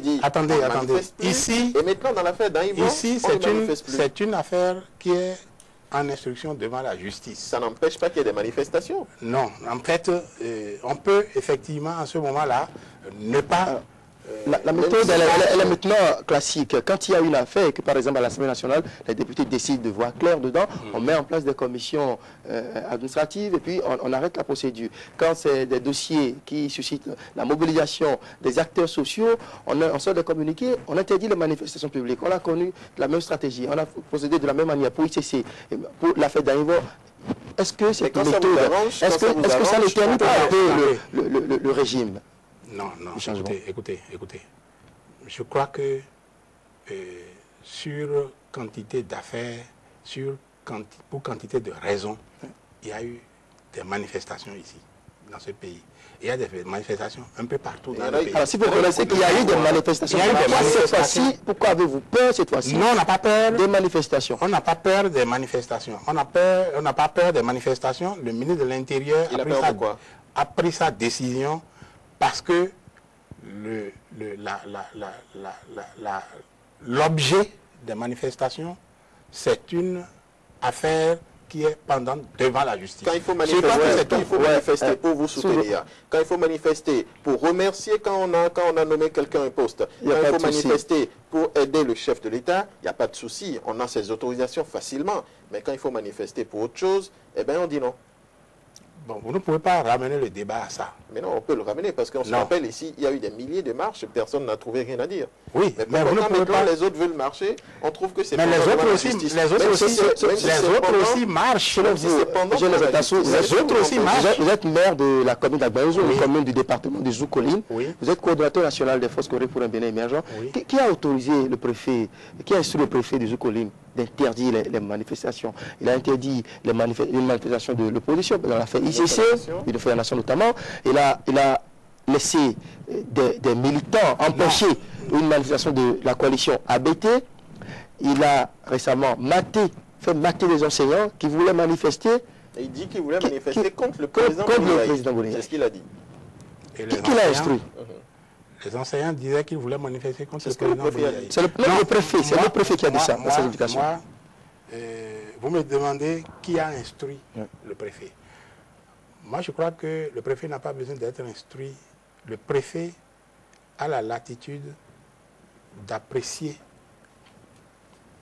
dit attendez. Ici, et maintenant dans l'affaire d'Aïvo, ici c'est une affaire qui est en instruction devant la justice. Ça n'empêche pas qu'il y ait des manifestations. Non, en fait, on peut effectivement en ce moment-là ne pas... La méthode, elle est maintenant classique. Quand il y a une affaire et que, par exemple, à l'Assemblée nationale, les députés décident de voir clair dedans, on met en place des commissions administratives et puis on arrête la procédure. Quand c'est des dossiers qui suscitent la mobilisation des acteurs sociaux, on sort des communiqués, on interdit les manifestations publiques. On a connu la même stratégie, on a procédé de la même manière pour ICC, pour l'affaire d'Aïvo. Est-ce que cette méthode, est-ce que ça ne termine pas un peu le régime? Non, écoutez. Je crois que sur quantité d'affaires, pour quantité de raisons, il y a eu des manifestations ici, dans ce pays. Il y a des manifestations un peu partout dans le pays. Alors, si vous connaissez qu'il y a eu des manifestations, cette fois-ci, pourquoi avez-vous peur cette fois-ci? Non, on n'a pas peur des manifestations. On n'a pas peur des manifestations. On n'a pas peur des manifestations. Le ministre de l'Intérieur a pris sa décision parce que l'objet des manifestations, c'est une affaire qui est pendante devant la justice. Quand il faut manifester, pour vous soutenir, quand il faut manifester pour remercier quand on a nommé quelqu'un un poste, quand il faut manifester pour aider le chef de l'État, il n'y a pas de souci, on a ces autorisations facilement. Mais quand il faut manifester pour autre chose, eh bien on dit non. Bon, vous ne pouvez pas ramener le débat à ça. Mais non, on peut le ramener parce qu'on se rappelle ici, il y a eu des milliers de marches, personne n'a trouvé rien à dire. Oui, mais vous ne pouvez pas. Les autres veulent marcher, on trouve que c'est... Mais les autres aussi marchent. Vous êtes maire de la commune d'Agbaouzou, une commune du département de Zoukoline. Vous êtes coordonnateur national des forces corées pour un Bénin émergent. Qui a autorisé le préfet, qui a instruit le préfet de Zoukoline d'interdire les manifestations? Il a interdit les manifestations de l'opposition dans l'affaire ICC, il fait la nation notamment. Il a laissé des militants empêcher une manifestation de la coalition ABT. Il a récemment fait mater des enseignants qui voulaient manifester. Et il dit qu'il voulait manifester contre le président Boulaye. C'est ce qu'il a dit. Qui l'a instruit? Les enseignants disaient qu'ils voulaient manifester contre le président Boulaye. C'est le préfet qui a dit ça dans ses éducations. Vous me demandez qui a instruit le préfet. Moi, je crois que le préfet n'a pas besoin d'être instruit. Le préfet a la latitude d'apprécier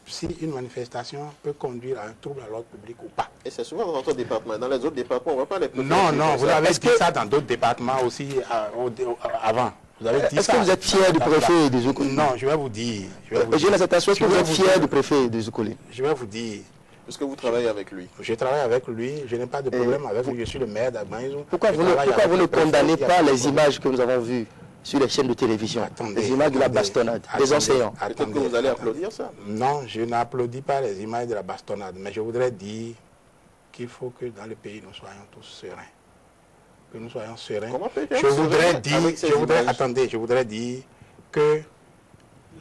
si une manifestation peut conduire à un trouble à l'ordre public ou pas. Et c'est souvent dans notre département. Dans les autres départements, on ne voit pas les préfets. Non, vous avez dit ça dans d'autres départements aussi avant. Est-ce que vous êtes fier du préfet de Zoukoline? Non, je vais vous dire. J'ai la sensation que vous êtes fier du préfet de Zoukoline. Je vais vous dire. Est-ce que vous travaillez avec lui? Je travaille avec lui, je n'ai pas de problème avec lui, je suis le maire d'Agbaouzou. Pourquoi vous ne condamnez pas les images que nous avons vues sur les chaînes de télévision, les images de la bastonnade, des enseignants? Peut-être que vous allez applaudir ça? Non, je n'applaudis pas les images de la bastonnade, mais je voudrais dire qu'il faut que dans le pays, nous soyons tous sereins. Que nous soyons sereins. Je voudrais dire que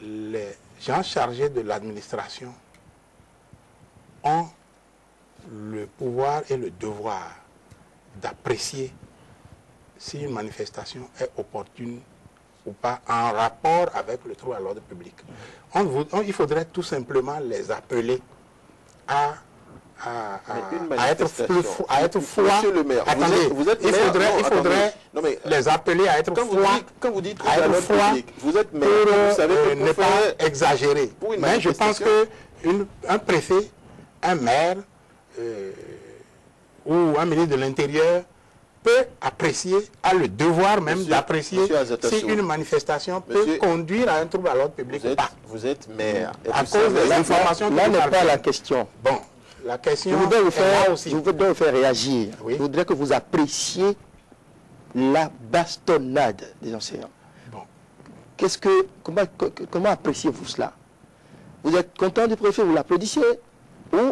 les gens chargés de l'administration ont le pouvoir et le devoir d'apprécier si une manifestation est opportune ou pas en rapport avec le trouble à l'ordre public. Il faudrait tout simplement les appeler à être froids. Monsieur le maire, il faudrait les appeler à être froids. Quand vous dites trouble à l'ordre public, vous êtes maire, vous savez ne pas exagérer. Mais je pense qu'un préfet, un maire ou un ministre de l'Intérieur peut apprécier, a le devoir même d'apprécier si une manifestation peut conduire à un trouble à l'ordre public ou pas. Vous êtes maire. À cause des informations là n'est pas la question. Bon, la question je voudrais vous faire réagir. Oui. Je voudrais que vous appréciez la bastonnade des enseignants. Bon. Comment appréciez-vous cela? Vous êtes content du préfet, vous l'applaudissez ou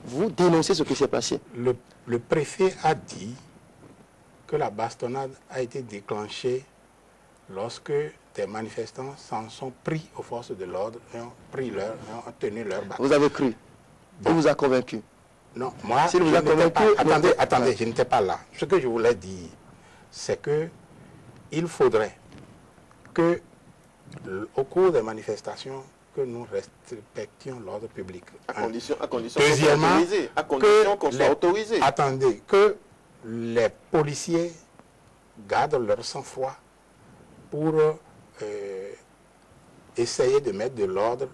vous dénoncez ce qui s'est passé? Le préfet a dit que la bastonnade a été déclenchée lorsque des manifestants s'en sont pris aux forces de l'ordre et ont tenu leur bâton. Vous avez cru? Bon. Il vous a convaincu? Non, moi, si vous a convaincu, attendez, je n'étais pas là. Ce que je voulais dire, c'est que il faudrait que au cours des manifestations, que nous respections l'ordre public. À condition Deuxièmement, qu'on soit autorisé. Attendez, que les policiers gardent leur sang-froid pour essayer de mettre de l'ordre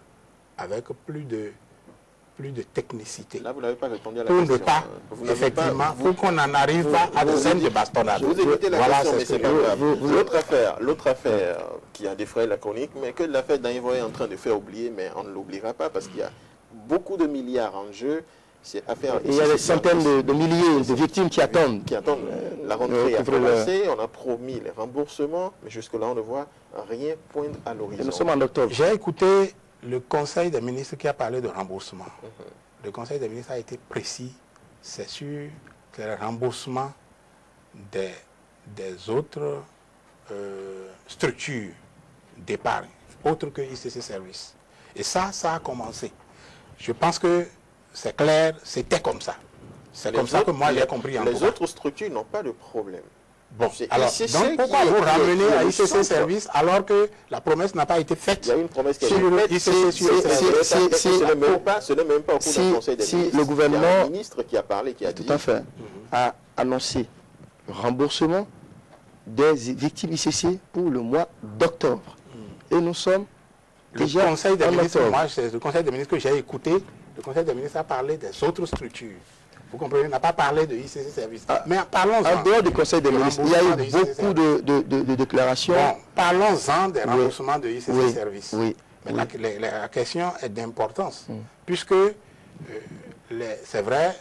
avec plus de technicité. Là, vous n'avez pas répondu à la pour question. Ne pas, effectivement, pour qu'on n'en arrive pas à des scènes de bastonnade. Vous évitez la question, mais c'est pas grave. L'autre affaire qui a défrayé la chronique, mais que l'affaire d'Anvoy est en train de faire oublier, mais on ne l'oubliera pas parce qu'il y a beaucoup de milliards en jeu. Il y a des centaines de milliers de victimes qui attendent. La rentrée a commencé, on a promis les remboursements, mais jusque-là, on ne voit rien poindre à l'horizon. Nous sommes en octobre. J'ai écouté le Conseil des ministres qui a parlé de remboursement. Le Conseil des ministres a été précis. C'est sur le remboursement des autres structures d'épargne, autres que ICC Service. Et ça a commencé. Je pense que c'est clair, c'était comme ça. C'est comme ça que moi j'ai compris. Les autres structures n'ont pas de problème. Bon, alors, donc pourquoi vous ramenez à ICC Service alors que la promesse n'a pas été faite? Il y a une promesse qui a été faite. Ce n'est même pas au cours d'un conseil des ministres. Le gouvernement, il y a un ministre qui a parlé, qui a dit... Tout à fait. A annoncé remboursement des victimes ICC pour le mois d'octobre. Et nous sommes déjà en octobre. Moi, c'est le conseil des ministres que j'ai écouté. Le conseil des ministres a parlé des autres structures. Vous comprenez, il n'a pas parlé de ICC Service. Mais parlons-en. En dehors du Conseil des ministres, il y a eu beaucoup de déclarations. Bon, parlons-en des remboursements de ICC Service. Oui. Mais la question est d'importance. Puisque, c'est vrai,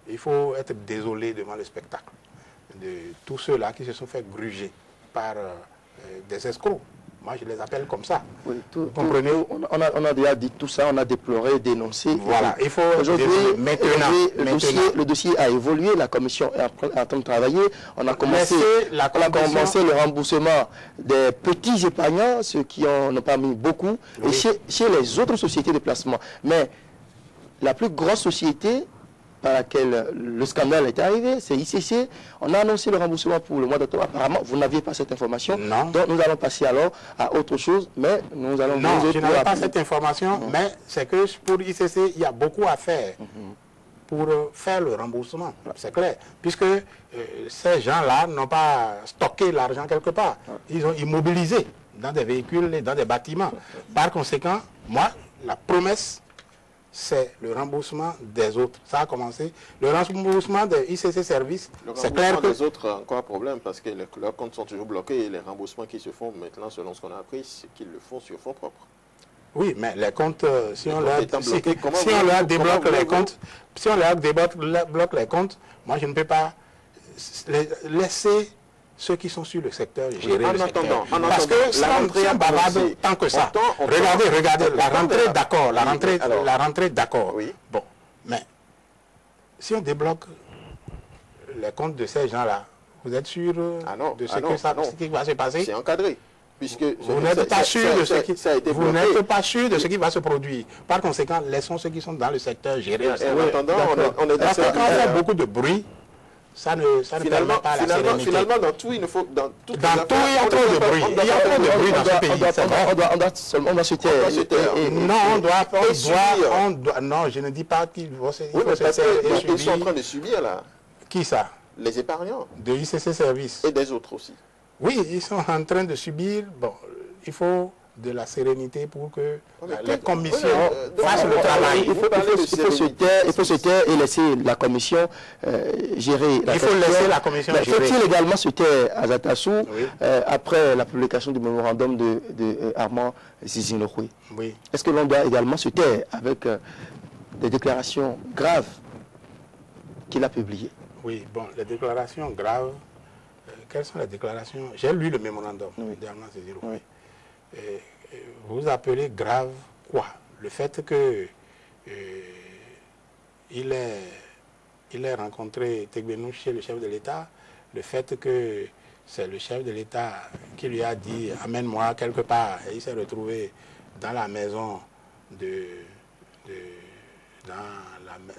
il faut être désolé devant le spectacle de tous ceux-là qui se sont fait gruger par des escrocs. Moi, je les appelle comme ça. Oui, vous comprenez, on a déjà dit tout ça, on a déploré, dénoncé. Voilà, il faut aujourd'hui, maintenant. Le dossier a évolué, la commission est en train de travailler. On a commencé le remboursement des petits épargnants, ceux qui n'ont pas mis beaucoup, et chez les autres sociétés de placement. Mais la plus grosse société par laquelle le scandale est arrivé, c'est ICC. On a annoncé le remboursement pour le mois d'octobre. Apparemment, vous n'aviez pas cette information. Non. Donc, nous allons passer alors à autre chose. Mais nous allons... Non, je n'avais pas cette information, mais c'est que pour ICC, il y a beaucoup à faire pour faire le remboursement. C'est clair. Puisque ces gens-là n'ont pas stocké l'argent quelque part. Ils ont immobilisé dans des véhicules et dans des bâtiments. Par conséquent, moi, la promesse... c'est le remboursement des autres. Ça a commencé. Le remboursement des ICC Service, c'est clair que... les autres, encore un problème, parce que leurs comptes sont toujours bloqués et les remboursements qui se font maintenant, selon ce qu'on a appris, c'est qu'ils le font sur fonds propres. Oui, mais les comptes, si on leur débloque les comptes, si on leur débloque les comptes, moi je ne peux pas laisser ceux qui sont sur le secteur gérer le secteur. Parce que si on bavarde tant que ça, regardez, la rentrée d'accord. Oui. Bon, mais si on débloque les comptes de ces gens-là, vous êtes sûr de ce qui va se passer? C'est encadré. Puisque vous n'êtes pas sûr de ce qui va se produire. Par conséquent, laissons ceux qui sont dans le secteur gérer. En attendant, on est d'accord. Quand on fait beaucoup de bruit, ça ne permet pas la sérénité. Finalement, dans tout, il faut... Dans tout, il y a trop de bruit. Il y a trop de bruit dans ce pays. On doit se taire. Non, je ne dis pas qu'il faut se taire. Ils sont en train de subir, là. Qui ça? Les épargnants. De ICC Service. Et des autres aussi. Oui, ils sont en train de subir. Bon, il faut de la sérénité pour que les commissions fassent le travail. Il faut se taire et laisser la commission gérer la question. Il faut laisser la commission gérer. Faut-il également se taire à Zatassou après la publication du mémorandum de Armand Zizinokwe? Oui. Est-ce que l'on doit également se taire avec des déclarations graves qu'il a publiées? Oui, bon, les déclarations graves, quelles sont les déclarations? J'ai lu le mémorandum d'Armand Zizinokwe. Vous appelez grave quoi? Le fait que il ait rencontré Tegbenou chez le chef de l'État, le fait que c'est le chef de l'État qui lui a dit « amène-moi quelque part » et il s'est retrouvé dans la maison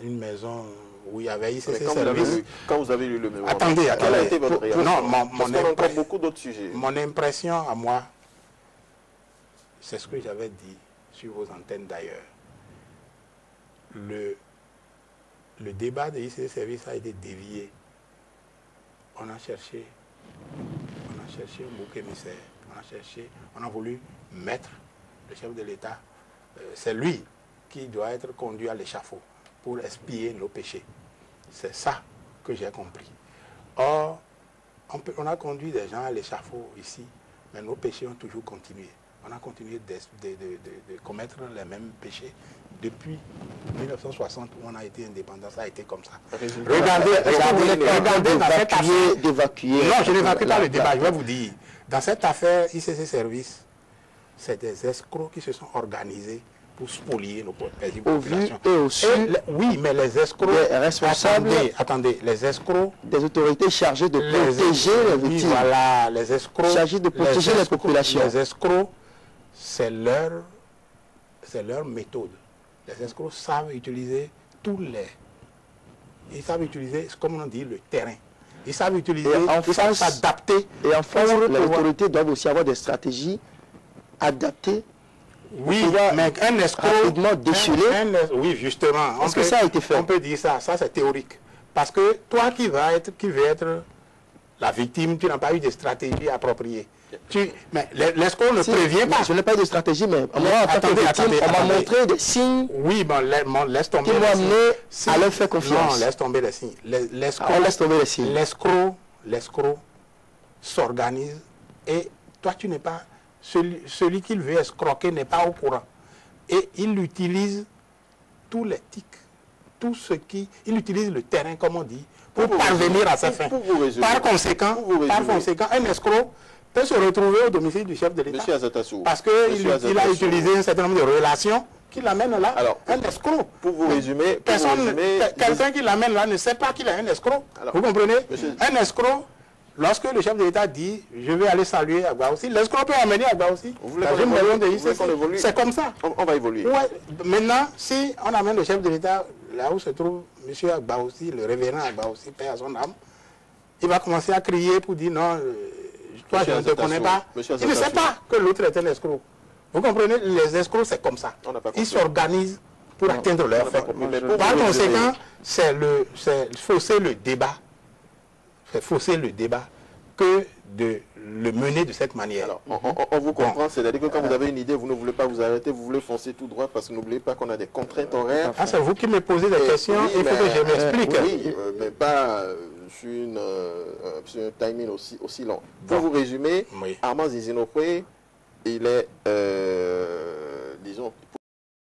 une maison où il y avait ICC Service. Quand vous avez lu le mémorandum, attendez, quelle a été votre réaction? Non, parce qu'on a encore beaucoup d'autres sujets. Mon impression à moi, c'est ce que j'avais dit sur vos antennes d'ailleurs. Le débat de ICC Service a été dévié. On a cherché un bouc émissaire. On a voulu mettre le chef de l'État. C'est lui qui doit être conduit à l'échafaud pour expier nos péchés. C'est ça que j'ai compris. Or, on a conduit des gens à l'échafaud ici, mais nos péchés ont toujours continué. On a continué de commettre les mêmes péchés depuis 1960 où on a été indépendant. Ça a été comme ça. Regardez dans cette affaire d'évacuer. Non, je n'évacue pas le débat, je vais vous dire. Dans cette affaire ICC Service, c'est des escrocs qui se sont organisés pour spolier nos populations. Oui, mais les escrocs, responsables, attendez, les escrocs, des autorités chargées de protéger les victimes. Voilà, les escrocs, chargés de protéger les populations. Les escrocs, c'est leur méthode. Les escrocs savent utiliser ils savent utiliser, comme on dit, le terrain. Ils savent utiliser, ils savent s'adapter. Et en France, les autorités doivent aussi avoir des stratégies adaptées. Oui, mais un escroc rapidement décelé. Oui, justement. Est-ce que ça a été fait? On peut dire ça c'est théorique. Parce que toi qui veux être la victime, tu n'as pas eu de stratégie appropriée. Mais l'escroc ne prévient pas. Je n'ai pas eu de stratégie, mais moi, en tant que victime, on m'a montré des signes oui, bon, laisse tomber qui m'ont amené à leur faire confiance. Non, laisse tomber les signes. On laisse tomber les signes. L'escroc s'organise et toi, tu n'es pas... Celui qu'il veut escroquer n'est pas au courant. Et il utilise tous les tics, tout ce qui... Il utilise le terrain, comme on dit, pour parvenir à sa fin. Par conséquent, un escroc peut se retrouver au domicile du chef de l'État. Parce qu'il a utilisé un certain nombre de relations qui l'amènent là. Alors, un escroc. Pour vous résumer... Quelqu'un qui l'amène là ne sait pas qu'il est un escroc. Alors, vous comprenez? Un escroc... Lorsque le chef de l'État dit « je vais aller saluer Agba aussi », l'escroc peut amener Agba aussi. C'est comme ça. On va évoluer. Ouais. Maintenant, si on amène le chef de l'État là où se trouve M. Agba aussi, le révérend Agba aussi, paix à son âme, il va commencer à crier pour dire « non, toi je ne te connais pas ». Il ne sait pas que l'autre est un escroc. Vous comprenez? Les escrocs, c'est comme ça. Ils s'organisent pour atteindre leur fin. Par conséquent, c'est fausser le débat. C'est fausser le débat que de le mener de cette manière. Alors, on vous comprend, c'est-à-dire que quand vous avez une idée, vous ne voulez pas vous arrêter, vous voulez foncer tout droit parce que n'oubliez pas qu'on a des contraintes horaires. Ah, c'est vous qui me posez des questions, il faut que je m'explique. Oui, mais pas sur un timing aussi long. Pour vous résumer, Armand Zizinokwe, il est